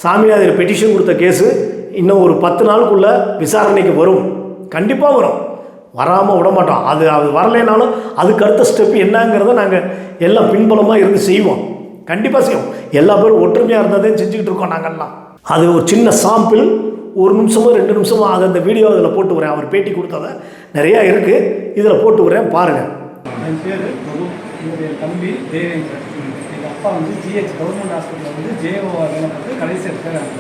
Saminathar petition கொடுத்த case இன்னும் ஒரு 10 நாளுக்குள்ளே விசாரணைக்கு வரும். கண்டிப்பாக வரும், வராமல் விட மாட்டோம். அது வரலைனாலும் அதுக்கு அடுத்த ஸ்டெப் என்னங்கிறத நாங்கள் எல்லாம் பின்புலமாக இருந்து செய்வோம். கண்டிப்பாக செய்வோம். எல்லா பேரும் ஒற்றுமையாக இருந்ததே செஞ்சுக்கிட்டு இருக்கோம் நாங்கள்லாம். அது ஒரு சின்ன சாம்பிள், 1 நிமிஷமோ 2 நிமிஷமோ அதை அந்த வீடியோ அதில் போட்டு வரேன். அவர் பேட்டி கொடுத்ததை நிறையா இருக்குது, இதில் போட்டு வரேன் பாருங்கள். என் பேர் பிரபு, என்னுடைய தம்பி தேவேந்திரன். எங்கள் அப்பா ஜிஹெச் கவர்மெண்ட் ஹாஸ்பிட்டலில் ஜேஓஆர் வேலை பார்த்து கடைசி இருக்கிறாங்க.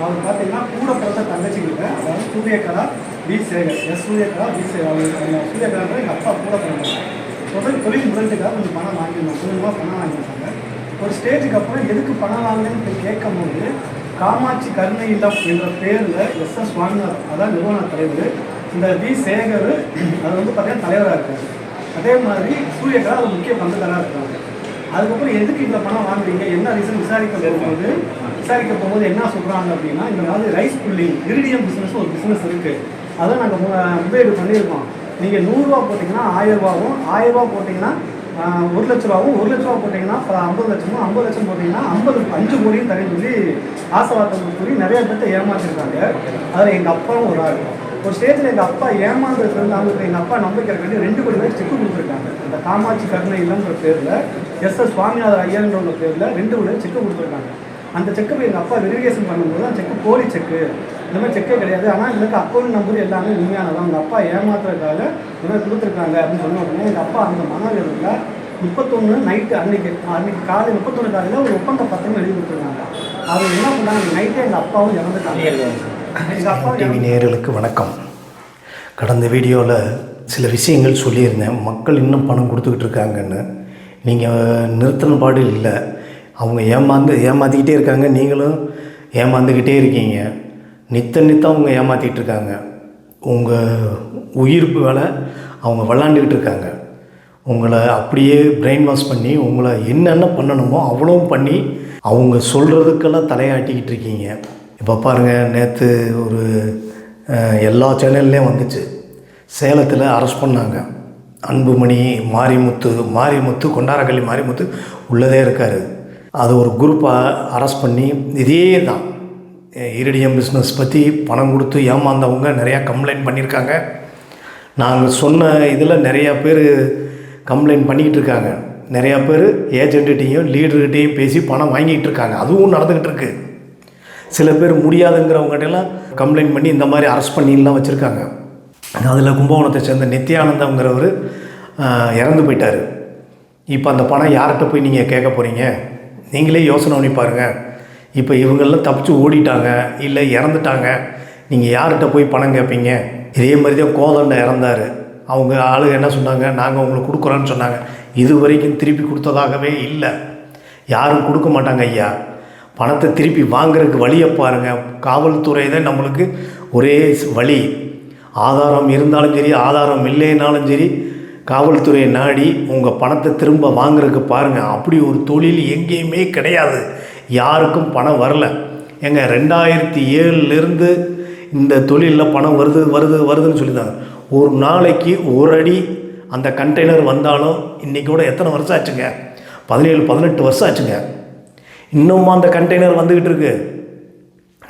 அவர் பார்த்தீங்கன்னா கூட பிறந்த தங்கச்சிக்கிட்ட, அதாவது சூரியகலா வி சேகர், சூரியகலா வி சேகர், அவங்க சூரியகலா எங்கள் அப்பா கூட பிறந்தாங்க. தொழில் முதலீட்டுக்காக கொஞ்சம் பணம் வாங்கியிருந்தாங்க, கொஞ்சமாக பணம் வாங்கியிருந்தாங்க. ஒரு ஸ்டேஜுக்கு அப்புறம் எதுக்கு பணம் வாங்கினேன்னு கேட்கும் போது காமாட்சி கருணை இல்லம் என்ற பேரில் எஸ் சுவாமிநாதன், அதான் நிறுவன தலைவர், இந்த வி சேகர் அது பார்த்தீங்கன்னா தலைவராக இருக்காரு. அதே மாதிரி சூரியகலா அது முக்கிய பங்குதாராக இருக்காங்க. அதுக்கப்புறம் எதுக்கு இந்த பணம் வாங்குறீங்க, என்ன ரீசன் விசாரிக்க போகும்போது என்ன சொல்கிறாங்க அப்படின்னா, இந்த மாதிரி ரைஸ் புல்லிங் இரிடியம் பிஸ்னஸ் ஒரு பிஸ்னஸ் இருக்குது, அதை நாங்கள் முதலீடு பண்ணியிருக்கோம். நீங்கள் 100 ரூபா போட்டிங்கன்னா 1000 ரூபாவும், 1000 ரூபா போட்டிங்கன்னா 1 லட்ச ரூபாவும், 1 லட்ச ரூபா போட்டிங்கன்னா 50 லட்சமும், 50 லட்சம் போட்டிங்கன்னா 5 கோடியும் தரேன்னு சொல்லி ஆசைவாதம் சொல்லி நிறைய பேர்த்த ஏமாற்றிருக்காங்க. அதில் எங்கள் அப்பாவும் ஒரு ஆள். ஒரு ஸ்டேஜில் எங்கள் அப்பா ஏமாந்ததுக்கு அவங்களுக்கு எங்கள் அப்பா நம்பிக்கை வேண்டி 2 கோடி ரூபாய் செக்கு கொடுத்துருக்காங்க. அந்த காமாட்சி கருணை இல்லைன்ற பேரில் எஸ் சுவாமிநாதர் ஐயர்ன்ற பேரில் 2 கோடி செக்கு கொடுத்துருக்காங்க. அந்த செக்கை எங்கள் அப்பா வெரிஃபிகேஷன் பண்ணும்போது அந்த செக்கு போலி செக்கு, இந்த மாதிரி செக்கே கிடையாது, ஆனால் இதுக்கு அக்கௌண்ட் நம்பர் எல்லாமே உண்மையானதான், அவங்க அப்பா ஏமாத்துறதுக்காக இந்த மாதிரி கொடுத்துருக்காங்க அப்படின்னு சொன்ன உடனே எங்கள் அப்பா அந்த மனநிலையில் 31 நைட்டு அன்னைக்கு காலை 31 காலையில் ஒரு ஒப்பந்த பத்திரம் எழுதி கொடுத்துருக்காங்க. அது என்ன பண்ணாங்க, நைட்டே எங்கள் அப்பாவும் இறந்துட்டாங்க. எங்கள் அப்பா டிவி நேயர்களுக்கு வணக்கம். கடந்த வீடியோவில் சில விஷயங்கள் சொல்லியிருந்தேன். மக்கள் இன்னும் பணம் கொடுத்துக்கிட்டு இருக்காங்கன்னு. நீங்கள் நிறுத்தின பாடு இல்லை, அவங்க ஏமாற்றிக்கிட்டே இருக்காங்க, நீங்களும் ஏமாந்துக்கிட்டே இருக்கீங்க. நித்தம் அவங்க ஏமாற்றிக்கிட்டு இருக்காங்க. உங்கள் உயிர்ப்பு வேலை அவங்க விளாண்டுக்கிட்டு இருக்காங்க. உங்களை அப்படியே பிரெயின் வாஷ் பண்ணி உங்களை என்னென்ன பண்ணணுமோ அவ்வளவும் பண்ணி அவங்க சொல்கிறதுக்கெல்லாம் தலையாட்டிக்கிட்டு இருக்கீங்க. இப்போ பாருங்கள், நேற்று ஒரு எல்லா சேனல்லையும் வந்துச்சு, சேலத்தில் அரெஸ்ட் பண்ணாங்க அன்புமணி, மாரிமுத்து கொண்டாரக்கள்ளி மாரிமுத்து உள்ளதே இருக்கார். அது ஒரு குரூப்பாக அரெஸ்ட் பண்ணி இதே தான் இரிடியம் பிஸ்னஸ் பற்றி பணம் கொடுத்து ஏமாந்தவங்க நிறையா கம்ப்ளைண்ட் பண்ணியிருக்காங்க. நாங்கள் சொன்ன இதில் நிறையா பேர் கம்ப்ளைண்ட் பண்ணிக்கிட்டு இருக்காங்க. நிறையா பேர் ஏஜென்ட்கிட்டையும் லீடர்கிட்டையும் பேசி பணம் வாங்கிட்டு இருக்காங்க. அதுவும் நடந்துக்கிட்டு இருக்கு. சில பேர் முடியாதுங்கிறவங்ககிட்டலாம் கம்ப்ளைண்ட் பண்ணி இந்த மாதிரி அரெஸ்ட் பண்ணிலாம் வச்சுருக்காங்க. அதில் கும்பகோணத்தை சேர்ந்த நித்யானந்தங்கிறவர் இறந்து போயிட்டார். இப்போ அந்த பணம் யார்கிட்ட போய் நீங்கள் கேட்க போகிறீங்க? நீங்களே யோசனை பண்ணி பாருங்கள். இப்போ இவங்கெல்லாம் தப்பிச்சு ஓடிட்டாங்க, இல்லை இறந்துட்டாங்க, நீங்கள் யார்கிட்ட போய் பணம் கேட்பீங்க? இதே மாதிரி தான் கோதண்டை இறந்தார். அவங்க ஆளுங்க என்ன சொன்னாங்க, நாங்கள் உங்களுக்கு கொடுக்குறோன்னு சொன்னாங்க. இது வரைக்கும் திருப்பி கொடுத்ததாகவே இல்லை, யாரும் கொடுக்க மாட்டாங்க ஐயா. பணத்தை திருப்பி வாங்குறதுக்கு வழியை பாருங்கள். காவல்துறை தான் நம்மளுக்கு ஒரே வழி. ஆதாரம் இருந்தாலும் சரி, ஆதாரம் இல்லைனாலும் சரி, காவல்துறையை நாடி உங்கள் பணத்தை திரும்ப வாங்குறதுக்கு பாருங்கள். அப்படி ஒரு தொழில் எங்கேயுமே கிடையாது, யாருக்கும் பணம் வரல. எங்க 2007லேருந்து இந்த தொழிலில் பணம் வருதுன்னு சொல்லியிருந்தாங்க. ஒரு நாளைக்கு ஒரு அடி அந்த கண்டெய்னர் வந்தாலும் இன்றைக்கூட எத்தனை வருஷம் ஆச்சுங்க? 17-18 வருஷம் ஆச்சுங்க. இன்னும் அந்த கண்டெய்னர் வந்துக்கிட்டு இருக்கு.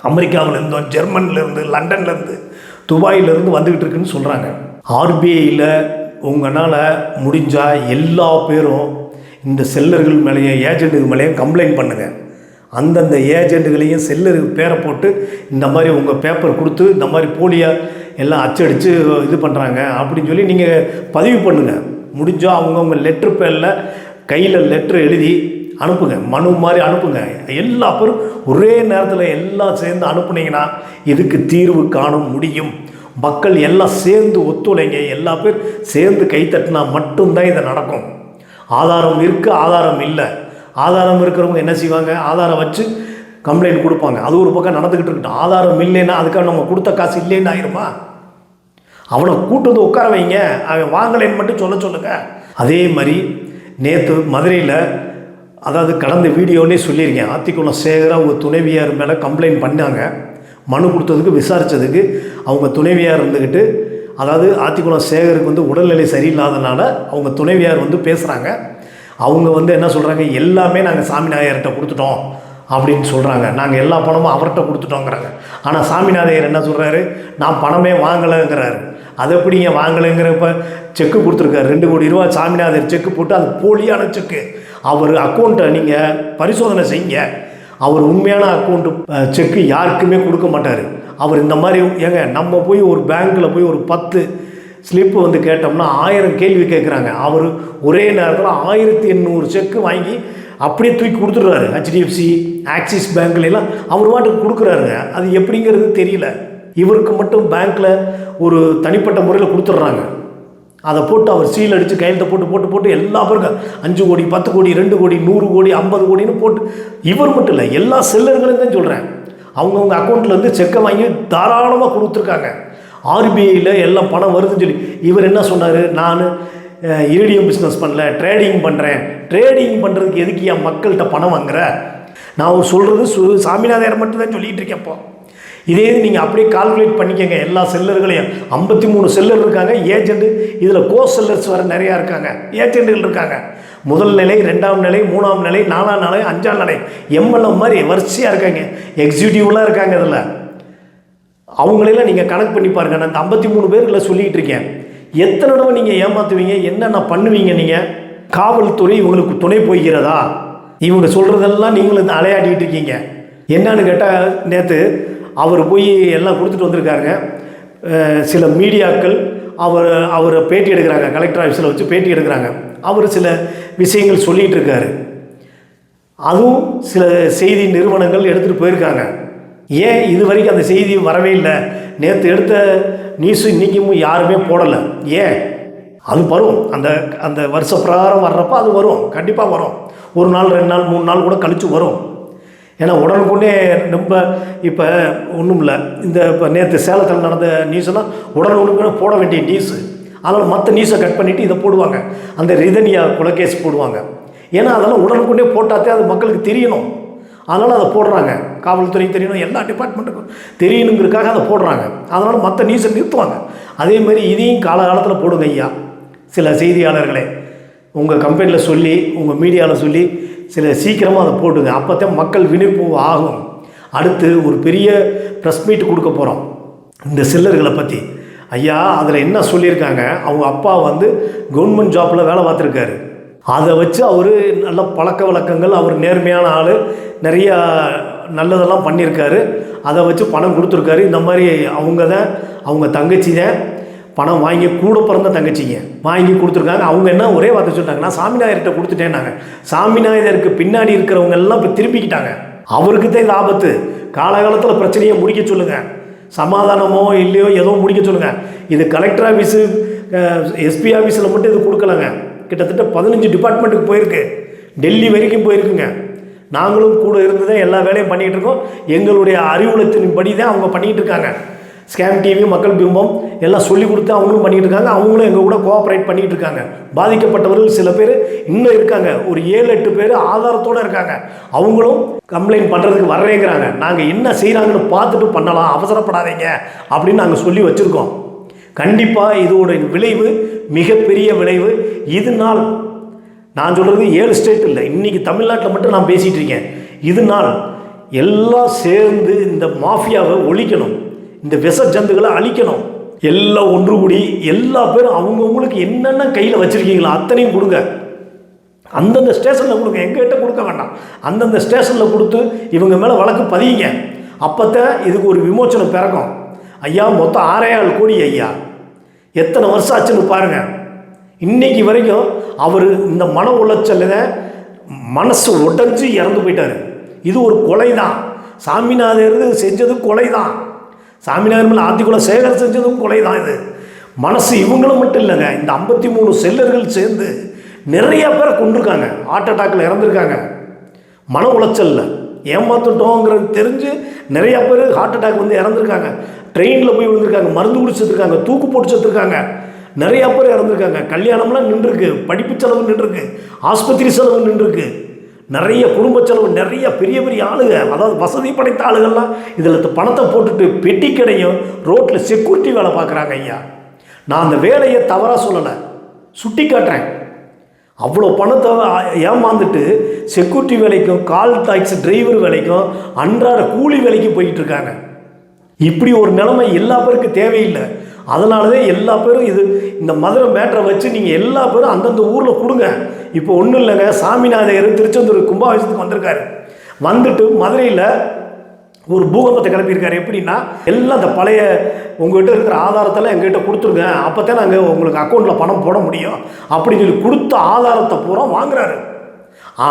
அமெரிக்காவிலேருந்து, ஜெர்மனிலேருந்து, லண்டன்லேருந்து, துபாயிலேருந்து வந்துக்கிட்டு இருக்குன்னு சொல்கிறாங்க. ஆர்பிஐயில் உங்களால் முடிஞ்சால் எல்லா பேரும் இந்த செல்லர்கள் மேலேயும் ஏஜென்ட்டுக்கு மேலேயும் கம்ப்ளைண்ட் பண்ணுங்கள். அந்தந்த ஏஜென்ட்டுகளையும் செல்லரு பேரை போட்டு இந்த மாதிரி உங்கள் பேப்பர் கொடுத்து இந்த மாதிரி போலியாக எல்லாம் அச்சடித்து இது பண்ணுறாங்க அப்படின்னு சொல்லி நீங்கள் பதிவு பண்ணுங்கள். முடிஞ்சால் அவங்கவுங்க லெட்ரு பேரில் கையில் லெட்ரு எழுதி அனுப்புங்க, மனு மாதிரி அனுப்புங்க. எல்லா பேரும் ஒரே நேரத்தில் எல்லாம் சேர்ந்து அனுப்புனீங்கன்னா இதுக்கு தீர்வு காண முடியும். மக்கள் எல்லாம் சேர்ந்து ஒத்துழைங்க, எல்லா பேர் சேர்ந்து கைத்தட்டினா மட்டும்தான் இது நடக்கும். ஆதாரம் இருக்குது, ஆதாரம் இல்லை. ஆதாரம் இருக்கிறவங்க என்ன செய்வாங்க, ஆதாரம் வச்சு கம்ப்ளைண்ட் கொடுப்பாங்க. அது ஒரு பக்கம் நடந்துக்கிட்டு இருக்கட்டும். ஆதாரம் இல்லைன்னா அதுக்காக நம்ம கொடுத்த காசு இல்லைன்னு ஆயிருமா? அவனை கூட்டு வந்து உட்கார வைங்க, அவன் வாங்கலைன்னு மட்டும் சொல்லுங்கள். அதே மாதிரி நேற்று மதுரையில், அதாவது கடந்த வீடியோன்னே சொல்லியிருக்கேன், ஆத்திக்குளம் சேகரா ஒரு துணைவியார் மேலே கம்ப்ளைண்ட் பண்ணாங்க. மனு கொடுத்ததுக்கு விசாரித்ததுக்கு அவங்க துணைவியார் இருந்துக்கிட்டு, அதாவது ஆத்திக்குளம் சேகருக்கு உடல்நிலை சரியில்லாதனால அவங்க துணைவியார் பேசுகிறாங்க. அவங்க என்ன சொல்கிறாங்க, எல்லாமே நாங்கள் சாமிநாயர்கிட்ட கொடுத்துட்டோம் அப்படின்னு சொல்கிறாங்க. நாங்கள் எல்லா பணமும் அவர்கிட்ட கொடுத்துட்டோங்கிறாங்க. ஆனால் சாமிநாதையர் என்ன சொல்கிறாரு, நான் பணமே வாங்கலைங்கிறாரு. அது எப்படிங்க வாங்கலைங்கிறப்ப செக்கு கொடுத்துருக்காரு 2 கோடி ரூபா சாமிநாதையர் செக்கு போட்டு, அது போலியான செக்கு. அவர் அக்கௌண்ட்டை நீங்கள் பரிசோதனை செய்யுங்க. அவர் உண்மையான அக்கௌண்ட்டு செக்கு யாருக்குமே கொடுக்க மாட்டார். அவர் இந்த மாதிரி ஏங்க நம்ம போய் ஒரு பேங்க்கில் போய் ஒரு 10 ஸ்லிப்பு வந்து கேட்டோம்னா 1000 கேள்வி கேட்குறாங்க. அவர் ஒரே நேரத்தில் 1800 செக்கு வாங்கி அப்படியே தூக்கி கொடுத்துட்றாரு. ஹெச்டிஎஃப்சி, ஆக்சிஸ் பேங்க்லாம் அவர் வாட்டுக்கு கொடுக்குறாருங்க. அது எப்படிங்கிறது தெரியல. இவருக்கு மட்டும் பேங்க்கில் ஒரு தனிப்பட்ட முறையில் கொடுத்துட்றாங்க. அதை போட்டு அவர் சீல் அடித்து கையெழுத்தை போட்டு எல்லா பேருக்கும் 5 கோடி 10 கோடி 2 கோடி 100 கோடி 50 கோடின்னு போட்டு, இவர் மட்டும் இல்லை எல்லா செல்லர்களையும் தான் சொல்கிறேன், அவங்கவுங்க அக்கௌண்ட்லேருந்து செக்கை வாங்கி தாராளமாக கொடுத்துருக்காங்க. ஆர்பிஐயில் எல்லாம் பணம் வருதுன்னு சொல்லி இவர் என்ன சொன்னார், நான் இரிடியம் பிஸ்னஸ் பண்ணல, ட்ரேடிங் பண்ணுறேன். ட்ரேடிங் பண்ணுறதுக்கு எதுக்கு என் மக்கள்கிட்ட பணம் வாங்குற? நான் சொல்கிறது சாமிநாதையர் மட்டும்தான் சொல்லிகிட்டு இருக்கேன். இப்போ இதே நீங்கள் அப்படியே கால்குலேட் பண்ணிக்கோங்க. எல்லா செல்லர்களையும் 53 செல்லர் இருக்காங்க. ஏஜென்ட்டு இதில் கோ செல்லர்ஸ் வர நிறையா இருக்காங்க. ஏஜென்ட்டுகள் இருக்காங்க. முதல் நிலை, 2ஆம் நிலை, 3ஆம் நிலை, 4ஆம் நிலை, 5ஆம் நிலை, எம்எல்ஏ மாதிரி வரிசையாக இருக்காங்க. எக்ஸிக்யூட்டிவ்லாம் இருக்காங்க. இதில் அவங்களெல்லாம் நீங்கள் கணக்கு பண்ணி பாருங்கள். நான் இந்த 53 பேர்களை சொல்லிகிட்டு இருக்கேன். எத்தனை தடவை நீங்கள் ஏமாற்றுவீங்க, என்னென்ன பண்ணுவீங்க? நீங்கள் காவல்துறை இவங்களுக்கு துணை போய்கிறதா? இவங்க சொல்கிறதெல்லாம் நீங்களும் அலையாடிக்கிட்டு இருக்கீங்க. என்னன்னு கேட்டால், நேற்று அவர் போய் எல்லாம் கொடுத்துட்டு வந்திருக்காருங்க. சில மீடியாக்கள் அவரை பேட்டி எடுக்கிறாங்க. கலெக்டர் ஆஃபீஸில் வச்சு பேட்டி எடுக்கிறாங்க. அவர் சில விஷயங்கள் சொல்லிகிட்டு இருக்காரு. அதுவும் சில செய்தி நிறுவனங்கள் எடுத்துகிட்டு போயிருக்காங்க. ஏன் இது வரைக்கும் அந்த செய்தி வரவே இல்லை? நேற்று எடுத்த நியூஸு இன்றைக்கும் யாருமே போடலை. ஏன்? அது வரும். அந்த வருஷ பிரகாரம் வர்றப்போ அது வரும், கண்டிப்பாக வரும். 1 நாள் 2 நாள் 3 நாள் கூட கழித்து வரும். ஏன்னா உடனுக்குன்னே நம்ம இப்போ ஒன்றும் இல்லை. இப்போ நேற்று சேலத்தில் நடந்த நியூஸ்னால் உடனுக்குன்னு போட வேண்டிய நியூஸு. அதனால் மற்ற நியூஸை கட் பண்ணிவிட்டு இதை போடுவாங்க. அந்த ரிதன்யா கொலைகேஸ் போடுவாங்க. ஏன்னா அதெல்லாம் உடனுக்குன்னே போட்டாத்தே அது மக்களுக்கு தெரியணும். அதனால் அதை போடுறாங்க. காவல்துறை தெரியணும், எல்லா டிபார்ட்மெண்ட்டுக்கும் தெரியணுங்கிறதுக்காக அதை போடுறாங்க. அதனால் மற்ற நியூஸை நிறுத்துவாங்க. அதேமாதிரி இதையும் காலகாலத்தில் போடுங்க ஐயா. சில செய்தியாளர்களே உங்கள் கம்பெனியில் சொல்லி, உங்கள் மீடியாவில் சொல்லி சில சீக்கிரமாக அதை போடுங்க. அப்போ தான் மக்கள் விழிப்புணர்வு ஆகும். அடுத்து ஒரு பெரிய ப்ரெஸ் மீட் கொடுக்க போகிறோம் இந்த செல்லர்களை பற்றி. ஐயா அதில் என்ன சொல்லியிருக்காங்க, அவங்க அப்பா வந்து கவர்மெண்ட் ஜாப்பில் வேலை பார்த்துருக்காரு. அதை வச்சு அவர் நல்ல பழக்க வழக்கங்கள், அவர் நேர்மையான ஆள், நிறையா நல்லதெல்லாம் பண்ணியிருக்காரு. அதை வச்சு பணம் கொடுத்துருக்காரு. இந்த மாதிரி அவங்க தங்கச்சி தான் பணம் வாங்கி, கூட பிறந்த தங்கச்சிங்க வாங்கி கொடுத்துருக்காங்க. அவங்க என்ன ஒரே வார்த்தை சொல்லிட்டாங்க, நான் சாமிநாயர்கிட்ட கொடுத்துட்டேன்னாங்க. சாமிநாயருக்கு பின்னாடி இருக்கிறவங்க எல்லாம் இப்போ திருப்பிக்கிட்டாங்க. அவருக்கு தான் இது ஆபத்து. காலகாலத்தில் பிரச்சனையை முடிக்க சொல்லுங்கள். சமாதானமோ இல்லையோ ஏதோ முடிக்க சொல்லுங்கள். இது கலெக்டர் ஆஃபீஸு, எஸ்பி ஆஃபீஸில் மட்டும் இது கொடுக்கலங்க. கிட்டத்தட்ட 15 டிபார்ட்மெண்ட்டுக்கு போயிருக்கு. டெல்லி வரைக்கும் போயிருக்குங்க. நாங்களும் கூட இருந்து தான் எல்லா வேலையும் பண்ணிகிட்டு இருக்கோம். எங்களுடைய அறிவுலத்தின் படி தான் அவங்க பண்ணிகிட்டு இருக்காங்க. ஸ்கேம் டிவி, மக்கள் பிம்பம் எல்லாம் சொல்லி கொடுத்து அவங்களும் பண்ணிகிட்டு இருக்காங்க. அவங்களும் எங்கள் கூட கோஆப்ரேட் பண்ணிகிட்டு இருக்காங்க. பாதிக்கப்பட்டவர்கள் சில பேர் இன்னும் இருக்காங்க. ஒரு 7-8 பேர் ஆதாரத்தோடு இருக்காங்க. அவங்களும் கம்ப்ளைண்ட் பண்ணுறதுக்கு வர்றேங்கிறாங்க. நாங்கள் என்ன செய்கிறாங்கன்னு பார்த்துட்டு பண்ணலாம், அவசரப்படாதீங்க அப்படின்னு நாங்கள் சொல்லி வச்சுருக்கோம். கண்டிப்பாக இதோட விளைவு மிகப்பெரிய விளைவு. இதனால் நான் சொல்கிறது 7 ஸ்டேட் இல்லை, இன்றைக்கி தமிழ்நாட்டில் மட்டும் நான் பேசிகிட்டு இருக்கேன். இதனால் எல்லாம் சேர்ந்து இந்த மாஃபியாவை ஒழிக்கணும், இந்த விஷ ஜந்துக்களை அழிக்கணும். எல்லாம் ஒன்று கூடி எல்லா பேரும் அவங்கவுங்களுக்கு என்னென்ன கையில் வச்சுருக்கீங்களோ அத்தனையும் கொடுங்க. அந்தந்த ஸ்டேஷனில் கொடுங்க, எங்ககிட்ட கொடுக்க வேண்டாம். அந்தந்த ஸ்டேஷனில் கொடுத்து இவங்க மேலே வழக்கு பதியுங்க. அப்போத்தான் இதுக்கு ஒரு விமோச்சனம் பிறக்கும். ஐயா மொத்தம் 6,7 கோடி ஐயா. எத்தனை வருஷம் ஆச்சுன்னு பாருங்கள். இன்றைக்கி வரைக்கும் அவர் இந்த மன உளைச்சலில் மனசு உடஞ்சி இறந்து போயிட்டார். இது ஒரு கொலை தான். சாமிநாதர் செஞ்சது கொலை தான். சாமிநாதர் மேலே ஆத்திக்குள்ள சேகர் செஞ்சதும் கொலை தான். இது மனசு இவங்களும் மட்டும் இல்லைங்க, இந்த 53 செல்லர்கள் சேர்ந்து நிறைய பேரை கொண்டிருக்காங்க. ஹார்ட் அட்டாக்கில் இறந்துருக்காங்க. மன உளைச்சலில் ஏமாத்துட்டோங்கிறது தெரிஞ்சு நிறையா பேர் ஹார்ட் அட்டாக் வந்து இறந்துருக்காங்க. ட்ரெயினில் போய் விழுந்திருக்காங்க, மருந்து குடிச்சிருக்காங்க, தூக்கு போட்டு செத்துருக்காங்க. நிறையா பேர் இறந்துருக்காங்க. கல்யாணம்லாம் நின்றுருக்கு, படிப்பு செலவு நின்றுருக்கு, ஆஸ்பத்திரி செலவு நின்றுருக்கு, நிறைய குடும்ப செலவு, நிறைய பெரிய பெரிய ஆளுங்க, அதாவது வசதி படைத்த ஆளுகள்லாம் இதில் பணத்தை போட்டுட்டு பெட்டி கடையும் ரோட்டில் செக்யூரிட்டி வேலை பார்க்குறாங்க ஐயா. நான் அந்த வேலையை தவறாக சொல்லலை, சுட்டி காட்டுறேன். அவ்வளோ பணத்தை ஏமாந்துட்டு செக்யூரிட்டி வேலைக்கும் கால் டாக்ஸி டிரைவர் வேலைக்கும் அன்றாட கூலி வேலைக்கும் போய்கிட்டு இருக்காங்க. இப்படி ஒரு நிலைமை எல்லா பேருக்கும் தேவையில்லை. அதனால தான் எல்லா பேரும் இந்த மதுரை மேட்டரை வச்சு நீங்கள் எல்லா பேரும் அந்தந்த ஊரில் கொடுங்க. இப்போ ஒன்றும் இல்லைங்க, சாமிநாதையர் திருச்செந்தூர் கும்பாபிஷேகத்துக்கு வந்திருக்காரு. வந்துட்டு மதுரையில் ஒரு பூகம்பத்தை கிளப்பியிருக்காரு. எப்படின்னா எல்லாம் அந்த பழைய உங்கள்கிட்ட இருக்கிற ஆதாரத்தெல்லாம் எங்கள்கிட்ட கொடுத்துருங்க, அப்போ தான் நாங்கள் உங்களுக்கு அக்கௌண்ட்டில் பணம் போட முடியும் அப்படின்னு சொல்லி கொடுத்த ஆதாரத்தை பூரா வாங்குறாரு.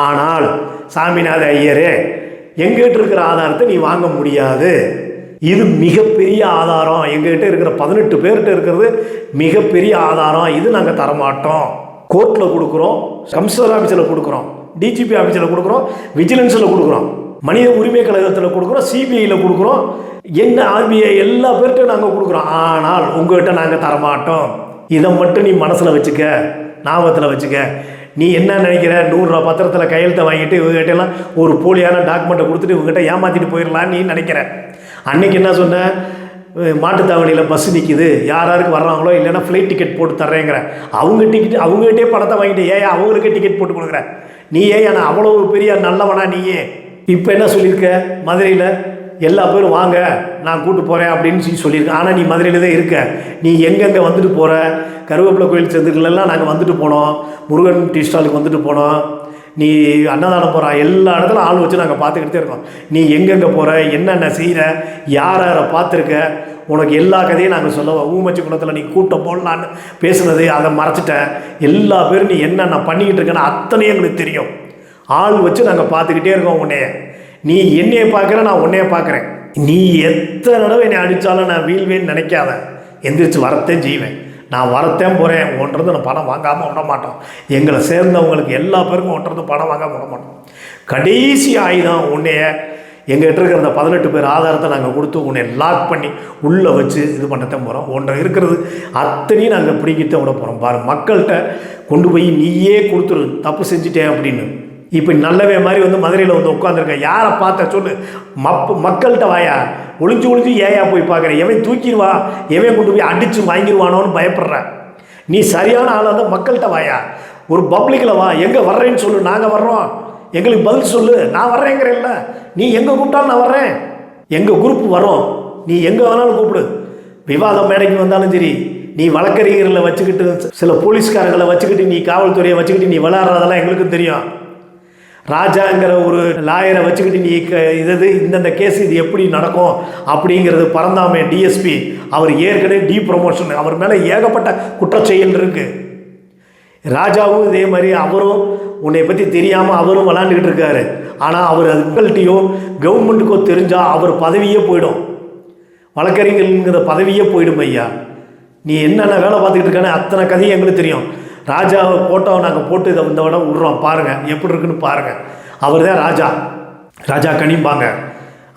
ஆனால் சாமிநாத ஐயரே, எங்கள்கிட்ட இருக்கிற ஆதாரத்தை நீ வாங்க முடியாது, இது மிகப்பெரிய ஆதாரம், எங்கள்கிட்ட இருக்கிற 18 பேர்கிட்ட இருக்கிறது மிகப்பெரிய ஆதாரம், இது நாங்கள் தரமாட்டோம். கோர்ட்டில் கொடுக்குறோம், கமிஷனர் ஆஃபீஸில் கொடுக்குறோம், டிஜிபி ஆஃபீஸில் கொடுக்குறோம், விஜிலன்ஸில் கொடுக்குறோம், மனித உரிமை கழகத்தில் கொடுக்குறோம், சிபிஐயில் கொடுக்குறோம், என்ன ஆர்பிஐ எல்லா பேர்கிட்டும் நாங்கள் கொடுக்குறோம். ஆனால் உங்கள்கிட்ட நாங்கள் தரமாட்டோம். இதை மட்டும் நீ மனசில் வச்சுக்க, ஞாபகத்தில் வச்சுக்க. நீ என்ன நினைக்கிற, 100 ரூபா பத்திரத்தில் கையெழுத்தை வாங்கிட்டு இவங்ககிட்டலாம் ஒரு போலியான டாக்குமெண்ட்டை கொடுத்துட்டு இவங்ககிட்ட ஏமாற்றிட்டு போயிடலான்னு நீ நினைக்கிற. அன்றைக்கி என்ன சொன்ன, மாட்டுத்தாவணியில் பஸ் நிற்கிது, யாருக்கு வர்றாங்களோ இல்லைன்னா ஃப்ளைட் டிக்கெட் போட்டு தர்றேங்கிற. அவங்ககிட்டே பணத்தை வாங்கிட்டு ஏன் அவங்களுக்கே டிக்கெட் போட்டு கொடுக்குற. நீ ஏன் அவ்வளோ பெரிய நல்லவனா நீயே? இப்போ என்ன சொல்லியிருக்க, மதுரையில் எல்லா பேரும் வாங்க நான் கூப்பிட்டு போகிறேன் அப்படின்னு சொல்லியிருக்கேன். ஆனால் நீ மதுரையில் தான் இருக்க. நீ எங்கெங்கே வந்துட்டு போகிற, கருவேப்பிலை கோயில் சந்துக்களெல்லாம் நாங்கள் வந்துட்டு போனோம், முருகன் டீ ஸ்டாலுக்கு வந்துட்டு போனோம், நீ அன்னதானம் போகிற எல்லா இடத்துல ஆள் வச்சு நாங்கள் பார்த்துக்கிட்டே இருக்கோம். நீ எங்கெங்கே போகிற, என்னென்ன செய்கிற, யாரை பார்த்துருக்க, உனக்கு எல்லா கதையும் நாங்கள் சொல்லுவோம். ஊமச்சி குளத்தில் நீ கூட்டம் போடலான்னு பேசுனது அதை மறைச்சிட்டேன். எல்லா பேரும் நீ என்னென்ன பண்ணிக்கிட்டு இருக்கேன்னு அத்தனையும் எங்களுக்கு தெரியும். ஆள் வச்சு நாங்கள் பார்த்துக்கிட்டே இருக்கோம் உன்னைய. நீ என்னையை பார்க்குற, நான் உன்னைய பார்க்குறேன். நீ எத்தனை தடவை என்னை அடித்தாலும் நான் வீழ்வேன்னு நினைக்காத, எந்திரிச்சு வரத்தேன் செய்வேன். நான் வரத்தேன் போகிறேன். ஒன்றது நான் பணம் வாங்காமல் விட மாட்டோம். எங்களை சேர்ந்தவங்களுக்கு எல்லா பேருக்கும் ஒன்றது பணம் வாங்காமல் விட மாட்டோம். கடைசி ஆயுதம் உன்னைய எங்கள்கிட்ட இருக்கிற அந்த 18 பேர் ஆதாரத்தை நாங்கள் கொடுத்து உன்னை லாக் பண்ணி உள்ளே வச்சு இது பண்ணத்தான் போகிறோம். ஒன்றை இருக்கிறது அத்தனையும் நாங்கள் பிடிக்கிட்ட விட போகிறோம். பாரு, மக்கள்கிட்ட கொண்டு போய் நீயே கொடுத்துரு, தப்பு செஞ்சுட்டேன் அப்படின்னு. இப்போ நல்லவே மாதிரி வந்து மதுரையில் வந்து உட்காந்துருக்க, யாரை பார்த்த சொல்லு, மக்கள்கிட்ட வாயா, ஒளிஞ்சு ஏயா போய் பார்க்குறேன், எவன் தூக்கிடுவா, எவன் கொண்டு போய் அடித்து வாங்கிடுவானோன்னு பயப்படுற. நீ சரியான ஆளாக தான் மக்கள்கிட்ட வாயா, ஒரு பப்ளிக்கில் வா, எங்கே வர்றேன்னு சொல்லு, நாங்கள் வர்றோம், எங்களுக்கு பதில் சொல்லு. நான் வர்றேங்கிறேன்ல, நீ எங்கே கூப்பிட்டாலும் நான் வர்றேன், எங்கள் குரூப் வரோம், நீ எங்கே வேணாலும் கூப்பிடு. விவாதம் மேடைக்கு வந்தாலும் சரி, நீ வழக்கறிஞர்களை வச்சுக்கிட்டு சில போலீஸ்காரர்களை வச்சுக்கிட்டு நீ காவல்துறையை வச்சுக்கிட்டு நீ விளையாடுறதெல்லாம் எங்களுக்கும் தெரியும். ராஜாங்கிற ஒரு லாயரை வச்சுக்கிட்டு நீ இந்தந்த கேஸ் இது எப்படி நடக்கும் அப்படிங்கிறது பரந்தாமே டிஎஸ்பி அவர் ஏற்கனவே ப்ரமோஷன், அவர் மேலே ஏகப்பட்ட குற்றச்செயல் இருக்குது. ராஜாவும் இதே மாதிரி அவரும் உன்னை பற்றி தெரியாமல் அவரும் விளாண்டுக்கிட்டு இருக்காரு. ஆனால் அவர் அது மக்கள்கிட்டையோ கவர்மெண்ட்டுக்கோ தெரிஞ்சால் அவர் பதவியே போயிடும், வழக்கறிஞர்ங்கிற பதவியே போயிடும். ஐயா, நீ என்னென்ன வேலை பார்த்துக்கிட்டு இருக்கானே அத்தனை கதையும் எங்களுக்கு தெரியும். ராஜாவை போட்டோவை நாங்கள் போட்டு இதை இந்த விட விட்றோம், பாருங்கள் எப்படி இருக்குன்னு பாருங்கள். அவர் தான் ராஜா கனிம்பாங்க.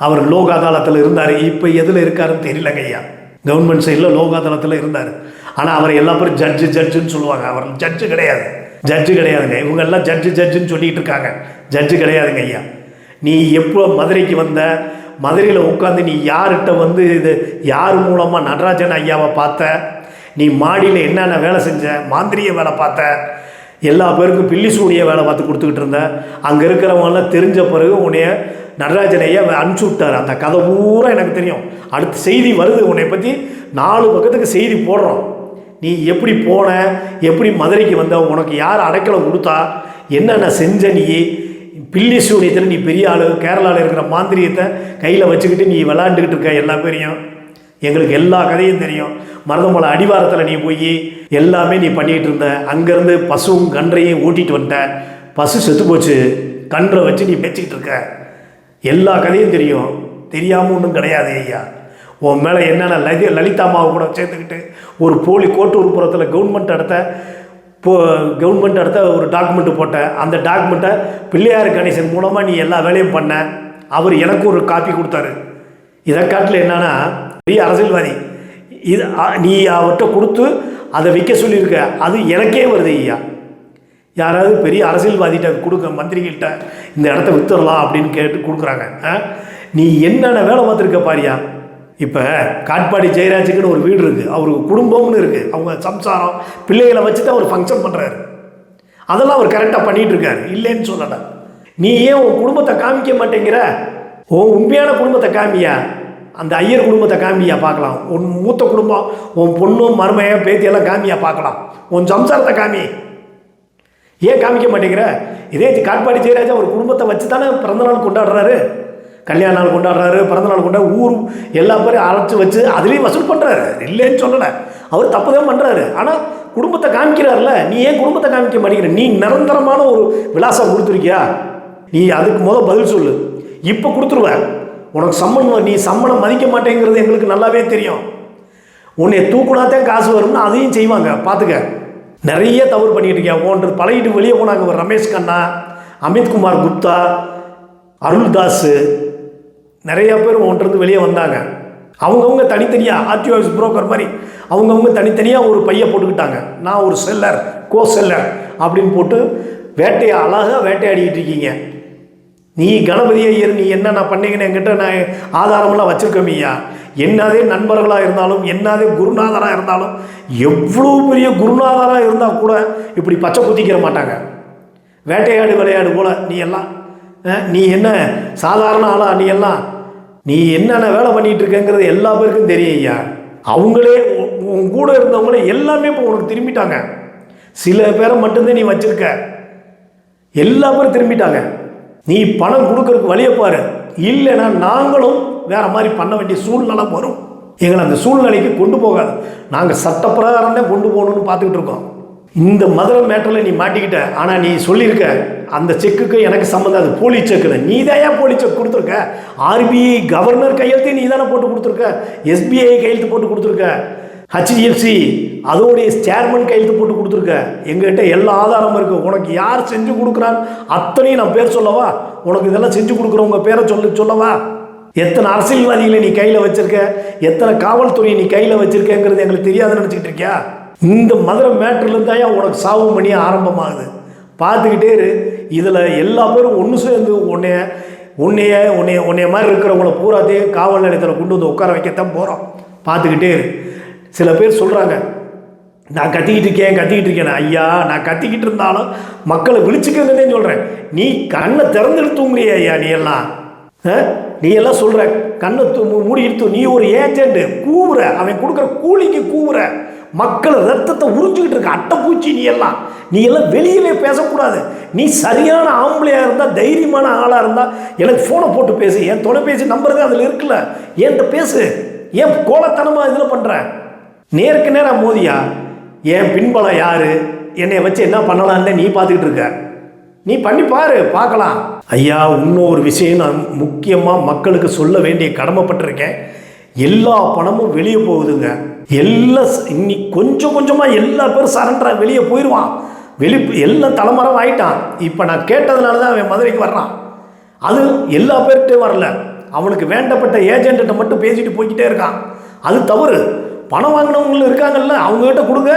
அவர் லோக் அதாலத்தில் இருந்தார். இப்போ எதில் இருக்காருன்னு தெரியலங்க ஐயா. கவர்மெண்ட் சைடில் லோக் அதாலத்தில் இருந்தார். ஆனால் அவர் எல்லா பேரும் ஜட்ஜுன்னு சொல்லுவாங்க. அவர் ஜட்ஜு கிடையாதுங்க. இவங்கெல்லாம் ஜட்ஜுன்னு சொல்லிகிட்டு இருக்காங்க. ஜட்ஜு கிடையாதுங்க ஐயா. நீ எப்போ மதுரைக்கு வந்த, மதுரையில் உட்காந்து நீ யார்கிட்ட வந்து இது யார் மூலமாக நடராஜன் ஐயாவை பார்த்த, நீ மாடியில் என்னென்ன வேலை செஞ்ச, மாந்திரிய வேலை பார்த்த, எல்லா பேருக்கும் பில்லி சூனிய வேலை பார்த்து கொடுத்துக்கிட்டு இருந்த, அங்கே இருக்கிறவங்களாம் தெரிஞ்ச பிறகு உன்னைய நடராஜனையை அனுப்பிச்சி விட்டார். அந்த கதை பூரா எனக்கு தெரியும். அடுத்த செய்தி வருது, உன்னை பற்றி 4 பக்கத்துக்கு செய்தி போடுறோம். நீ எப்படி போன, எப்படி மதுரைக்கு வந்த, உனக்கு யார் அடைக்கலம் கொடுத்தா, என்னென்ன செஞ்ச, நீ பில்லி சூனியத்தில் நீ பெரிய ஆள், கேரளாவில் இருக்கிற மாந்திரியத்தை கையில் வச்சுக்கிட்டு நீ விளாண்டுக்கிட்டு இருக்க, எல்லா பேரையும் எங்களுக்கு எல்லா கதையும் தெரியும். மருதமலை அடிவாரத்தில் நீ போய் எல்லாமே நீ பண்ணிகிட்டு இருந்த. அங்கேருந்து பசுவும் கன்றையும் ஓட்டிகிட்டு வந்துட்ட, பசு செத்து போச்சு, கன்றை வச்சு நீ பேச்சிக்கிட்டு இருக்க. எல்லா கதையும் தெரியும். தெரியாமல் ஒன்றும் கிடையாது ஐயா. உன் மேலே என்னென்ன லலிதாமாவை கூட சேர்த்துக்கிட்டு ஒரு போலி கோட்டூர்புரத்தில் கவர்மெண்ட் அடுத்த ஒரு டாக்குமெண்ட்டு போட்ட, அந்த டாக்குமெண்ட்டை பிள்ளையார் கணேசன் மூலமாக நீ எல்லா வேலையும் பண்ண. அவர் எனக்கு ஒரு காப்பி கொடுத்தாரு. இதை காட்டில் என்னன்னா, பெரிய அரசியல்வாதி இது, நீ அவர்கிட்ட கொடுத்து அதை விற்க சொல்லியிருக்க, அது எனக்கே வருது ஐயா. யாராவது பெரிய அரசியல்வாதிகிட்ட கொடுக்க, மந்திரிகிட்ட இந்த இடத்த வித்துடலாம் அப்படின்னு கேட்டு கொடுக்குறாங்க. நீ என்னென்ன வேலை பார்த்துருக்க பாரியா. இப்போ காட்பாடி ஜெயராஜுக்குன்னு ஒரு வீடு இருக்குது, அவருக்கு குடும்பம்னு இருக்குது, அவங்க சம்சாரம் பிள்ளைகளை வச்சு தான் அவர் ஃபங்க்ஷன் பண்ணுறாரு. அதெல்லாம் அவர் கரெக்டாக பண்ணிகிட்டு இருக்காரு, இல்லைன்னு சொல்லலை. நீ ஏன் உன் குடும்பத்தை காமிக்க மாட்டேங்கிற? உன் உண்மையான குடும்பத்தை காமியா, அந்த ஐயர் குடும்பத்தை காமியா பார்க்கலாம். உன் மூத்த குடும்பம், உன் பொண்ணும் மருமையா பேத்தியெல்லாம் காமியா பார்க்கலாம். உன் சம்சாரத்தை காமி. ஏன் காமிக்க மாட்டேங்கிற? இதே காட்பாடி ஜெயராஜா ஒரு குடும்பத்தை வச்சு தானே பிறந்தநாள் கொண்டாடுறாரு, கல்யாண நாள் கொண்டாடுறாரு, பிறந்தநாள் கொண்டாடு, ஊர் எல்லா பேரையும் அழைச்சி வச்சு அதுலேயும் வசூல் பண்ணுறாரு, இல்லைன்னு சொல்லலை. அவர் தப்பு தான் பண்ணுறாரு. ஆனால் குடும்பத்தை காமிக்கிறார்ல, நீ ஏன் குடும்பத்தை காமிக்க மாட்டேங்கிற? நீ நிரந்தரமான ஒரு விலாசம் கொடுத்துருக்கியா? நீ அதுக்கு பதில் சொல்லு. இப்போ கொடுத்துருவ. உனக்கு சம்மன், நீ சம்மனை மதிக்க மாட்டேங்கிறது எங்களுக்கு நல்லாவே தெரியும். உன்னை தூக்குனாத்தான் காசு வரும்னு அதையும் செய்வாங்க, பார்த்துக்க. நிறைய தவறு பண்ணிட்டு இருக்கியா. ஒன்று பழகிட்டு வெளியே போனாங்க ரமேஷ் கண்ணா, அமித்குமார் குப்தா, அருள்தாஸ், நிறைய பேர் ஒன்றிருந்து வெளியே வந்தாங்க. அவங்கவுங்க தனித்தனியாக ஆர்டிஓ ஆஃபீஸ் புரோக்கர் மாதிரி அவங்கவுங்க தனித்தனியாக ஒரு பையை போட்டுக்கிட்டாங்க. நான் ஒரு செல்லர், கோ செல்லர் அப்படின்னு போட்டு வேட்டையை அழகாக வேட்டையாடிக்கிட்டு இருக்கீங்க. நீ கணபதி ஐயர், நீ என்னென்ன பண்ணீங்கன்னு என்கிட்ட நான் ஆதாரமெல்லாம் வச்சுருக்கோமியா. என்னதே நண்பர்களாக இருந்தாலும், என்னதே குருநாதராக இருந்தாலும், எவ்வளோ பெரிய குருநாதராக இருந்தால் கூட இப்படி பச்சை குத்திக்கிற மாட்டாங்க. வேட்டையாடு விளையாடு போல நீ எல்லாம். நீ என்ன சாதாரண ஆளா? நீ என்னென்ன வேலை பண்ணிகிட்டு இருக்கங்கிறது எல்லா பேருக்கும் தெரியும் ஐயா. அவங்களே உன் கூட இருந்தவங்களே எல்லாமே இப்போ உனக்கு திரும்பிட்டாங்க. சில பேரை மட்டும்தான் நீ வச்சுருக்க, எல்லா பேரும் திரும்பிட்டாங்க. நீ பணம் கொடுக்கறதுக்கு வழியை பாரு, இல்லைன்னா நாங்களும் வேறு மாதிரி பண்ண வேண்டிய சூழ்நிலை வரும். எங்களை அந்த சூழ்நிலைக்கு கொண்டு போகாது. நாங்கள் சட்டப்பிரகாரம் தான் கொண்டு போகணுன்னு பார்த்துக்கிட்டு இருக்கோம். இந்த மதுரை மேட்டரில் நீ மாட்டிக்கிட்ட. ஆனால் நீ சொல்லியிருக்க அந்த செக்குக்கு எனக்கு சம்மந்தம், அது போலி செக்குன்னு. நீ தான் ஏன் போலி செக் கொடுத்துருக்க? ஆர்பிஐ கவர்னர் கையெழுத்து நீ தானே போட்டு கொடுத்துருக்க, எஸ்பிஐ கையெழுத்து போட்டு கொடுத்துருக்க, ஹெச்டிஎஃப்சி அதோடைய சேர்மன் கையெழுத்து போட்டு கொடுத்துருக்க. எங்ககிட்ட எல்லா ஆதாரமும் இருக்குது. உனக்கு யார் செஞ்சு கொடுக்குறான்னு அத்தனையும் நான் பேர் சொல்லவா? உனக்கு இதெல்லாம் செஞ்சு கொடுக்குறவங்க பேரை சொல்லவா? எத்தனை அரசியல்வாதிகளை நீ கையில் வச்சுருக்க, எத்தனை காவல்துறையை நீ கையில் வச்சுருக்கேங்கிறது எங்களுக்கு தெரியாதுன்னு நினச்சிக்கிட்டு இருக்கியா? இந்த மதுரை மேட்டர்லேருந்து தான் உனக்கு சாவு மணி ஆரம்பமாகுது. பார்த்துக்கிட்டே இரு. இதில் எல்லா பேரும் ஒன்று சேர்ந்து உன்னைய மாதிரி இருக்கிறவங்கள பூராத்தையும் காவல் நிலையத்தில் கொண்டு வந்து உட்கார வைக்கத்தான் போகிறோம். பார்த்துக்கிட்டே இரு. சில பேர் சொல்கிறாங்க, நான் கத்திக்கிட்டு இருக்கேன். ஐயா, நான் கத்திக்கிட்டு இருந்தாலும் மக்களை விழிச்சுக்கங்கன்னே சொல்கிறேன். நீ கண்ணை திறந்துட்டு தூங்குறிய ஐயா. நீ எல்லாம் சொல்கிற கண்ணை மூடிட்டு. நீ ஒரு ஏஜென்ட், கூவுற, அவன் கொடுக்குற கூலிக்கு கூவுற, மக்கள் ரத்தத்தை உறிஞ்சிக்கிட்டு இருக்க அட்டைப்பூச்சி. நீ எல்லாம் வெளியிலே பேசக்கூடாது. நீ சரியான ஆம்பளையாக இருந்தால், தைரியமான ஆளாக இருந்தால் எனக்கு ஃபோனை போட்டு பேசு. என் தொலைபேசி நம்பர் தான் அதில் இருக்குல்ல, என்கிட்ட பேசு. ஏன் கோலத்தனமாக இதில் பண்ணுற? நேருக்கு நேராக மோதியா? என் பின்பலம் யார், என்னை வச்சு என்ன பண்ணலான்னு நீ பார்த்துக்கிட்டு இருக்க. நீ பண்ணி பாரு, பார்க்கலாம். ஐயா, இன்னொரு விஷயம் நான் முக்கியமாக மக்களுக்கு சொல்ல வேண்டிய கடமைப்பட்டிருக்கேன். எல்லா பணமும் வெளியே போகுதுங்க. இன்னைக்கு கொஞ்சமாக எல்லா பேரும் சரண்டராக வெளியே போயிடுவான். எல்லாம் தலைமறைவு ஆகிட்டான். இப்போ நான் கேட்டதுனால தான் அவன் மதுரைக்கு வர்றான். அது எல்லா பேர்கிட்டையும் வரல. அவனுக்கு வேண்டப்பட்ட ஏஜென்ட்ட மட்டும் பேசிட்டு போய்கிட்டே இருக்கான். அது தவறு. பணம் வாங்கினவங்களும் இருக்காங்கல்ல, அவங்ககிட்ட கொடுங்க,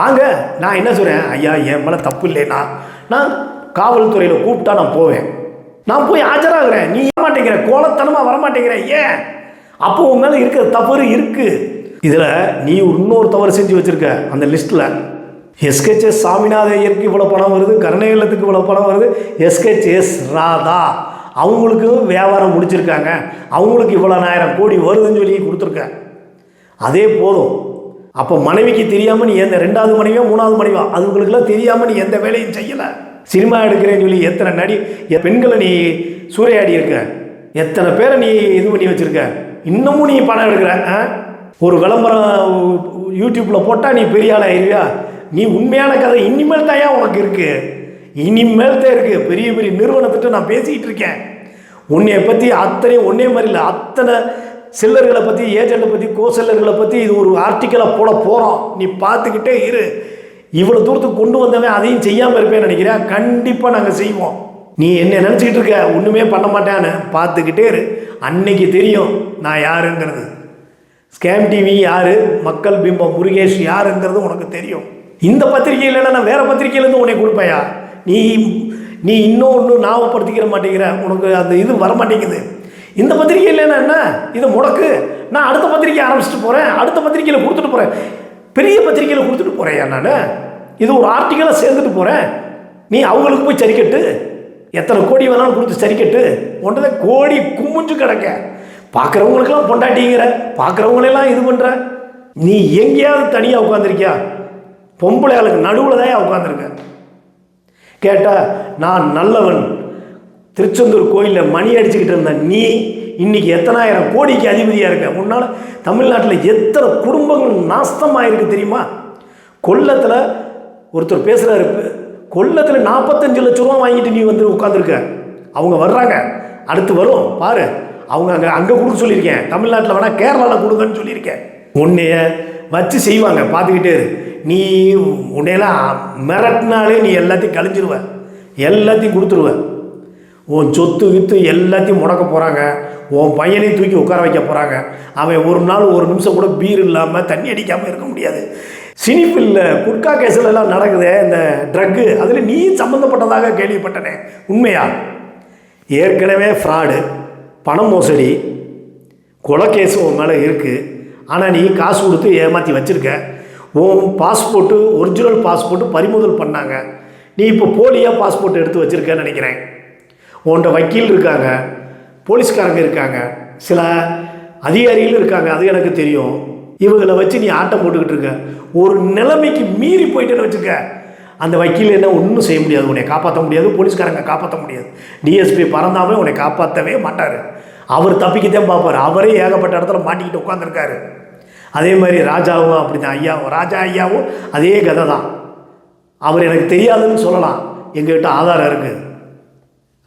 வாங்க. நான் என்ன சொல்கிறேன், ஐயா என் மேலே தப்பு இல்லைன்னா நான் காவல்துறையில் கூப்பிட்டா நான் போவேன். நான் போய் ஆஜராகிறேன். நீ வரமாட்டேங்கிற, கோலத்தனமாக வரமாட்டேங்கிற. ஏன்? அப்போ உன் மேலே இருக்கிற தவறு இருக்குது. இதில் நீ இன்னொரு தவறு செஞ்சு வச்சுருக்க. அந்த லிஸ்ட்டில் எஸ்கேஎஸ் சாமிநாத ஐயருக்கு இவ்வளோ பணம் வருது, கருணையல்லத்துக்கு இவ்வளோ பணம் வருது, எஸ்கேஎஸ் ராதா அவங்களுக்கு வியாபாரம் முடிச்சிருக்காங்க, அவங்களுக்கு இவ்வளோ 1000 கோடி வருதுன்னு சொல்லி கொடுத்துருக்க. அதே போதும். அப்போ மனைவிக்கு தெரியாமல் நீ எந்த 2வது மனைவியோ 3வது மனைவியோ அதுங்களுக்கெல்லாம் தெரியாமல் நீ எந்த வேலையும் செய்யலை. சினிமா எடுக்கிறேன்னு சொல்லி எத்தனை பெண்களை நீ சூறையாடி இருக்க, எத்தனை பேரை நீ இது பண்ணி வச்சுருக்க. இன்னமும் நீ பணம் எடுக்கிற. ஒரு விளம்பரம் யூடியூப்பில் போட்டால் நீ பெரிய ஆள் ஆயிருவியா? நீ உண்மையான கதை இனிமேல் தான் உனக்கு இருக்குது. இனிமேல் தான் இருக்குது. பெரிய பெரிய நிறுவனத்திட்ட நான் பேசிக்கிட்டு இருக்கேன். உன்னைய பற்றி அத்தனையும் ஒன்றே மாதிரி இல்லை, அத்தனை செல்லர்களை பற்றி, ஏஜெண்ட்டை பற்றி, கோ செல்லர்களை பற்றி இது ஒரு ஆர்டிக்கலாக போட போகிறோம். நீ பார்த்துக்கிட்டே இரு. இவ்வளோ தூரத்துக்கு கொண்டு வந்தவன் அதையும் செய்யாமல் இருப்பேன்னு நினைக்கிறேன். கண்டிப்பாக நாங்கள் செய்வோம். நீ என்ன நினச்சிக்கிட்டு இருக்க, ஒன்றுமே பண்ண மாட்டேன்னு பார்த்துக்கிட்டே இரு. அன்னைக்கு தெரியும் நான் யாருங்கிறது. ஸ்கேம் டிவி யார், மக்கள் பிம்பம் முருகேஷ் யாருங்கிறது உனக்கு தெரியும். இந்த பத்திரிகையில் நான் வேறு பத்திரிகையிலேருந்து உனக்கு கொடுப்பையா? நீ இன்னொன்று ஞாபகப்படுத்திக்கிற மாட்டேங்கிற. உனக்கு அந்த இது வரமாட்டேங்குது. இந்த பத்திரிகையில் என்ன இதை முடக்கு, நான் அடுத்த பத்திரிக்கை ஆரம்பிச்சுட்டு போகிறேன், அடுத்த பத்திரிக்கையில் கொடுத்துட்டு போகிறேன், பெரிய பத்திரிக்கையில் கொடுத்துட்டு போகிறேன். நான் இது ஒரு ஆர்டிக்கலாக சேர்ந்துட்டு போகிறேன். நீ அவங்களுக்கு போய் சரிக்கட்டு, எத்தனை கோடி வேணாலும் கொடுத்து சரிக்கட்டு, ஒன்றதை கோடி குமிஞ்சு கிடக்க. பார்க்குறவங்களுக்கெல்லாம் பொண்டாட்டிங்கிற, பார்க்குறவங்களெல்லாம் இது பண்ணுற. நீ எங்கேயாவது தனியாக உட்காந்துருக்கியா? பொம்பளை ஆளுக்கு நடுவில் தான் உட்காந்துருக்க. கேட்டால் நான் நல்லவன், திருச்செந்தூர் கோயிலில் மணி அடிச்சுக்கிட்டு இருந்த நீ இன்றைக்கி எத்தனாயிரம் கோடிக்கு அதிபதியாக இருக்க. உன்னால் தமிழ்நாட்டில் எத்தனை குடும்பங்கள் நாஸ்தமாக இருக்குது தெரியுமா? கொல்லத்தில் ஒருத்தர் பேசுகிறாரு, கொல்லத்தில் 45 லட்ச ரூபா வாங்கிட்டு நீ வந்து உட்காந்துருக்க. அவங்க வர்றாங்க, அடுத்து வரும் பாரு. அவங்க அங்கே கொடுக்க சொல்லியிருக்கேன், தமிழ்நாட்டில் வேணால் கேரளாவில் கொடுங்கன்னு சொல்லியிருக்கேன். உன்னைய வச்சு செய்வாங்க, பார்த்துக்கிட்டே இரு. நீ உன்னையெல்லாம் மிரட்டினாலே நீ எல்லாத்தையும் கழிஞ்சிருவ, எல்லாத்தையும் கொடுத்துருவ. உன் சொத்து வித்து எல்லாத்தையும் முடக்க போகிறாங்க, உன் பையனையும் தூக்கி உட்கார வைக்க போகிறாங்க. அவன் ஒரு நாள் ஒரு நிமிஷம் கூட பீர் இல்லாமல் தண்ணி அடிக்காமல் இருக்க முடியாது. சினிஃபில்லில் குட்கா கேஸிலெல்லாம் நடக்குது இந்த ட்ரக்கு, அதில் நீ சம்மந்தப்பட்டதாக கேள்விப்பட்டனே, உண்மையா? ஏற்கனவே ஃப்ராடு, பண மோசடி, கொலை கேஸு உன் மேலே இருக்குது. ஆனால் நீ காசு கொடுத்து ஏமாற்றி வச்சுருக்க. உன் பாஸ்போர்ட்டு, ஒரிஜினல் பாஸ்போர்ட்டு பறிமுதல் பண்ணாங்க. நீ இப்போ போலியாக பாஸ்போர்ட் எடுத்து வச்சுருக்கேன்னு நினைக்கிறேன். உன்கிட்ட வக்கீல் இருக்காங்க, போலீஸ்காரங்க இருக்காங்க, சில அதிகாரிகள் இருக்காங்க, அது எனக்கு தெரியும். இவங்களை வச்சு நீ ஆட்டம் போட்டுக்கிட்டு இருக்க. ஒரு நிலைமைக்கு மீறி போயிட்டேன்னு வச்சுக்க, அந்த வக்கீல் என்ன ஒன்றும் செய்ய முடியாது, உன்னை காப்பாற்ற முடியாது, போலீஸ்காரங்க காப்பாற்ற முடியாது. டிஎஸ்பி பறந்தாமல் உன்னை காப்பாற்றவே மாட்டார். அவர் தப்பிக்கத்தான் பார்ப்பார். அவரே ஏகப்பட்ட இடத்துல மாட்டிக்கிட்டு உட்காந்துருக்காரு. அதே மாதிரி ராஜாவும் அப்படி தான், ஐயாவும் ராஜா ஐயாவும் அதே கதை தான். அவர் எனக்கு தெரியாதுன்னு சொல்லலாம், எங்ககிட்ட ஆதாரம் இருக்குது.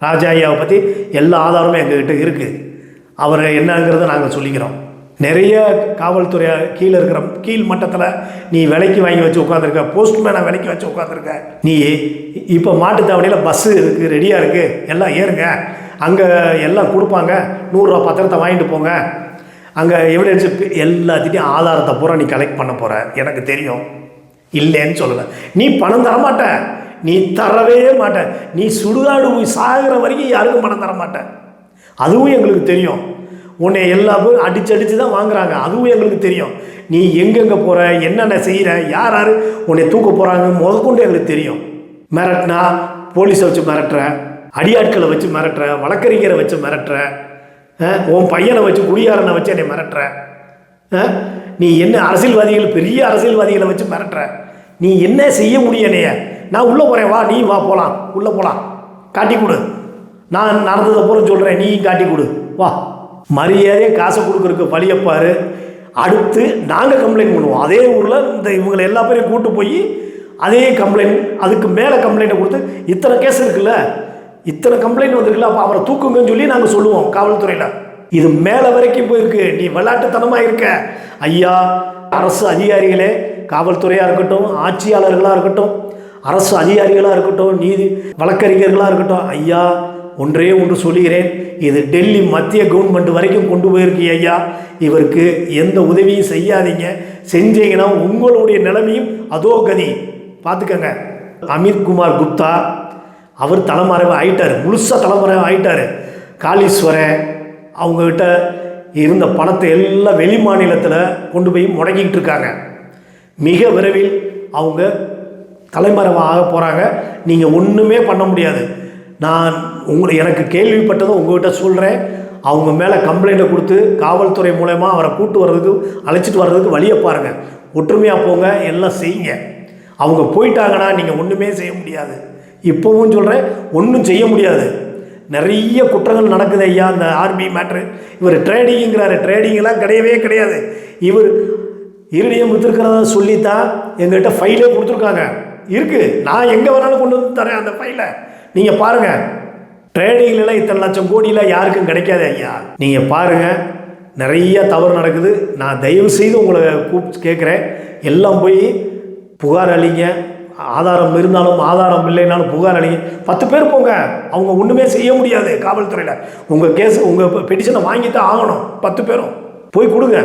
ராஜா ஐயாவை பற்றி எல்லா ஆதாரமும் எங்ககிட்ட இருக்குது. அவர் என்னங்கிறத நாங்கள் சொல்லிக்கிறோம். நிறைய காவல்துறை கீழே இருக்கிற கீழ் மட்டத்தில் நீ விலைக்கு வாங்கி வச்சு உட்காந்துருக்க, போஸ்ட்மேனை விலைக்கு வச்சு உட்காந்துருக்க. நீ இப்போ மாட்டுத்தாவணியில் பஸ்ஸு இருக்குது, ரெடியாக இருக்குது, எல்லாம் ஏறுங்க, அங்கே எல்லாம் கொடுப்பாங்க, 100 ரூபா பத்திரத்தை வாங்கிட்டு போங்க, அங்கே எவிடன்ஸு எல்லாத்திட்டையும் ஆதாரத்தை பூரா நீ கலெக்ட் பண்ண போகிற. எனக்கு தெரியும், இல்லைன்னு சொல்லலை. நீ பணம் தரமாட்ட, நீ தரவே மாட்ட. நீ சுடுகாடு போய் சாகிற வரைக்கும் யாருக்கும் பணம் தரமாட்ட. அதுவும் எங்களுக்கு தெரியும். உன்னை எல்லா பேரும் அடித்து தான் வாங்குறாங்க, அதுவும் எங்களுக்கு தெரியும். நீ எங்கெங்கே போகிற, என்னென்ன செய்கிற, யார் யார் உன்னை தூக்க போகிறாங்க முதற்கொண்டு எங்களுக்கு தெரியும். மிரட்டினா போலீஸை வச்சு மிரட்டுற, அடியாட்களை வச்சு மிரட்டுற, வழக்கறிஞரை வச்சு மிரட்டுற, உன் பையனை வச்சு குடியாரனை வச்சு என்னை மிரட்டுற. நீ என்ன அரசியல்வாதிகள், பெரிய அரசியல்வாதிகளை வச்சு மிரட்டுற. நீ என்ன செய்ய முடியும்? என்னைய நான் உள்ளே போகிறேன், வா, நீ வா, போகலாம், உள்ளே போகலாம், காட்டி கொடு, நான் நடந்ததை பூரா சொல்கிறேன், நீ காட்டி கொடு, வா. மரியாதையை காசை கொடுக்குறதுக்கு வழியப்பாரு. அடுத்து நாங்கள் கம்ப்ளைண்ட் பண்ணுவோம். அதே ஊரில் இந்த இவங்களை எல்லா பேரையும் கூட்டு போய் அதே கம்ப்ளைண்ட், அதுக்கு மேலே கம்ப்ளைண்ட்டை கொடுத்து, இத்தனை கேஸ் இருக்குல்ல, இத்தனை கம்ப்ளைண்ட் வந்துருக்குல்ல, அப்போ அவரை தூக்குங்கன்னு சொல்லி நாங்கள் சொல்லுவோம் காவல்துறையில். இது மேலே வரைக்கும் போயிருக்கு. நீ விளையாட்டுத்தனமாக இருக்க. ஐயா, அரசு அதிகாரிகளே, காவல்துறையாக இருக்கட்டும், ஆட்சியாளர்களாக இருக்கட்டும், அரசு அதிகாரிகளாக இருக்கட்டும், நீதி வழக்கறிஞர்களாக இருக்கட்டும், ஐயா ஒன்றே ஒன்று சொல்லுகிறேன், இது டெல்லி மத்திய கவர்மெண்ட் வரைக்கும் கொண்டு போயிருக்கு. ஐயா, இவருக்கு எந்த உதவியும் செய்யாதீங்க. செஞ்சீங்கன்னா உங்களுடைய நிலைமையும் அதோ கதி பார்த்துக்கங்க. அமித்குமார் குப்தா அவர் தலைமறைவு ஆயிட்டார், முழுசாக தலைமறைவு ஆயிட்டார். காளீஸ்வரன் அவங்கக்கிட்ட இருந்த பணத்தை எல்லாம் வெளி மாநிலத்தில் கொண்டு போய் முடங்கிக்கிட்டு இருக்காங்க. மிக விரைவில் அவங்க தலைமறைவாக ஆக போகிறாங்க. நீங்கள் ஒன்றுமே பண்ண முடியாது. நான் எனக்கு கேள்விப்பட்டதும் உங்கள்கிட்ட சொல்கிறேன். அவங்க மேலே கம்ப்ளைண்ட்டை கொடுத்து காவல்துறை மூலமா அவரை கூட்டு வர்றதுக்கு, அழைச்சிட்டு வர்றதுக்கு வழியை பாருங்கள். ஒற்றுமையாக போங்க, எல்லாம் செய்யுங்க. அவங்க போயிட்டாங்கன்னா நீங்கள் ஒன்றுமே செய்ய முடியாது. இப்போவும் சொல்கிறேன், ஒன்றும் செய்ய முடியாது. நிறைய குற்றங்கள் நடக்குது ஐயா. இந்த ஆர்பி மேட்ரு, இவர் ட்ரேடிங்கிறாரு, ட்ரேடிங்கெல்லாம் கிடையவே கிடையாது. இவர் இருடியம் விற்றுருக்கிறதா சொல்லித்தான் எங்கள்கிட்ட ஃபைலே கொடுத்துருக்காங்க, இருக்குது. நான் எங்கே வேணாலும் கொண்டு வந்து தரேன் அந்த ஃபைலை, நீங்கள் பாருங்கள். ட்ரேடிங்லாம் இத்தனை லட்சம் கோடியில் யாருக்கும் கிடைக்காது ஐயா. நீங்கள் பாருங்கள், நிறைய தவறு நடக்குது. நான் தயவு செய்து உங்களை கூப்பிட்டு கேட்குறேன், எல்லாம் போய் புகார் அளிங்க. ஆதாரம் இருந்தாலும் ஆதாரம் இல்லைனாலும் புகார் அளிங்க. 10 பேர் போங்க, அவங்க ஒன்றுமே செய்ய முடியாது காவல்துறையில். உங்கள் கேஸ், உங்கள் பெட்டிஷனை வாங்கித்தான் ஆகணும். 10 பேரும் போய் கொடுங்க.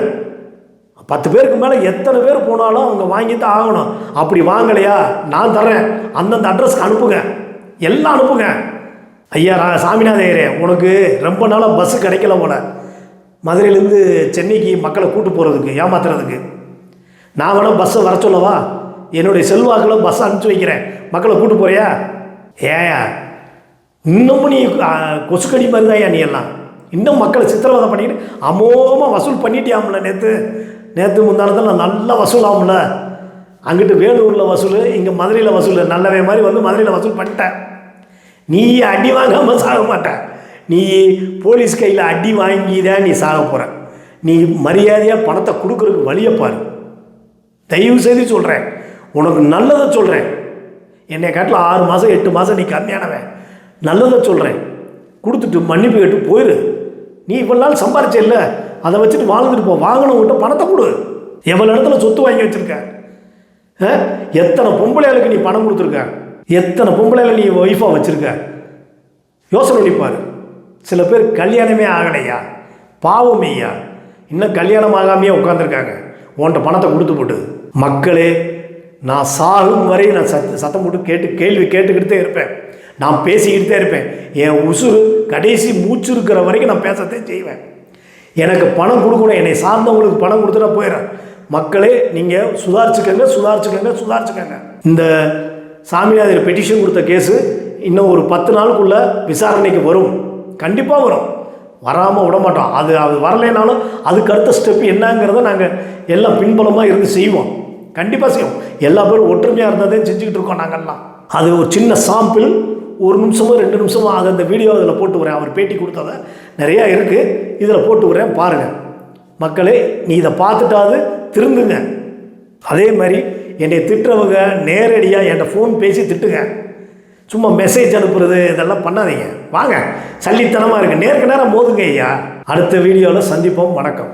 10 பேருக்கு மேலே எத்தனை பேர் போனாலும் அவங்க வாங்கித்தான் ஆகணும். அப்படி வாங்கலையா, நான் தர்றேன், அந்தந்த அட்ரஸ்க்கு அனுப்புங்க, எல்லாம் அனுப்புங்க. ஐயா சாமிநாத ஐயரே, உனக்கு ரொம்ப நாளாக பஸ்ஸு கிடைக்கல போல, மதுரையிலேருந்து சென்னைக்கு மக்களை கூட்டு போகிறதுக்கு, ஏமாத்துறதுக்கு. நான் வேணால் பஸ்ஸை வர சொல்லவா? என்னுடைய செல்வாக்கில் பஸ்ஸை அனுப்பிச்சி வைக்கிறேன், மக்களை கூட்டு போறியா? ஏயா இன்னமும் நீ கொசுக்கடி மாதிரி தான் நீ எல்லாம் இன்னும் மக்களை சித்திரவதை பண்ணிக்கிட்டு அமோகமாக வசூல் பண்ணிட்டியாம்ல. நேற்று முந்தானத்தில் நல்லா வசூல் ஆகும்ல. அங்கிட்டு வேலூரில் வசூல், இங்கே மதுரையில் வசூல். நல்லவே மாதிரி வந்து மதுரையில் வசூல் பண்ணிட்டேன். நீ அடி வாங்காமல் சாக மாட்ட. நீ போலீஸ் கையில் அடி வாங்கி தான் நீ சாக போகிற. நீ மரியாதையாக பணத்தை கொடுக்குறதுக்கு வழியை பாரு. தயவு செய்து சொல்கிறேன், உனக்கு நல்லதை சொல்கிறேன். என்னை காட்டில் 6 மாதம் 8 மாதம் நீ கம்மியானவன். நல்லதை சொல்கிறேன், கொடுத்துட்டு மன்னிப்பு கேட்டு போயிரு. நீ இவ்வளோ நாள் சம்பாரிச்ச இல்லை, அதை வச்சுட்டு வாழ்ந்துட்டு போ. வாங்கினவங்கிட்ட பணத்தை கொடு. எவ்வளோ இடத்துல சொத்து வாங்கி வச்சுருக்க? எத்தனை பொம்பளைகளுக்கு நீ பணம் கொடுத்துருக்க? எத்தனை பொம்பளைகளை நீ ஒய்ஃபாக வச்சுருக்க? யோசனை பண்ணிப்பார். சில பேர் கல்யாணமே ஆகலையா, பாவமேயா, இன்னும் கல்யாணம் ஆகாமையே உட்காந்துருக்காங்க உன்கிட்ட பணத்தை கொடுத்து போட்டு. மக்களே, நான் சாகும் வரை நான் சத்தம் போட்டு கேள்வி கேட்டுக்கிட்டே இருப்பேன். நான் பேசிக்கிட்டே இருப்பேன். என் உசுறு கடைசி மூச்சு இருக்கிற வரைக்கும் நான் பேசத்தே செய்வேன். எனக்கு பணம் கொடுக்கணும், என்னை சார்ந்தவங்களுக்கு பணம் கொடுத்துட்டா போயிடுறேன். மக்களே, நீங்கள் சுதாரிச்சுக்கங்க. இந்த சாமிநாதர் பெட்டிஷன் கொடுத்த கேஸு இன்னும் ஒரு 10 நாளுக்குள்ளே விசாரணைக்கு வரும். கண்டிப்பாக வரும், வராமல் விட மாட்டோம். அது வரலைனாலும் அதுக்கு அடுத்த ஸ்டெப் என்னங்கிறத நாங்கள் எல்லாம் பின்பலமாக இருந்து செய்வோம். கண்டிப்பாக செய்வோம். எல்லா பேரும் ஒற்றுமையாக இருந்ததே செஞ்சுக்கிட்டு இருக்கோம் நாங்கள்லாம். அது ஒரு சின்ன சாம்பிள், 1 நிமிஷமோ 2 நிமிஷமோ அது அந்த வீடியோ அதில் போட்டு வரேன். அவர் பேட்டி கொடுத்ததை நிறையா இருக்குது, இதில் போட்டு வரேன், பாருங்கள். மக்களே, நீ இதை பார்த்துட்டாது திருந்துங்க. அதே மாதிரி என்னை திட்டுறவங்க நேரடியாக என்கிட்ட ஃபோன் பேசி திட்டுங்க. சும்மா மெசேஜ் அனுப்புறது இதெல்லாம் பண்ணாதீங்க. வாங்க, சல்லித்தனமாக இருக்குது, நேருக்கு நேரம் மோதுங்க ஐயா. அடுத்த வீடியோவில் சந்திப்போம். வணக்கம்.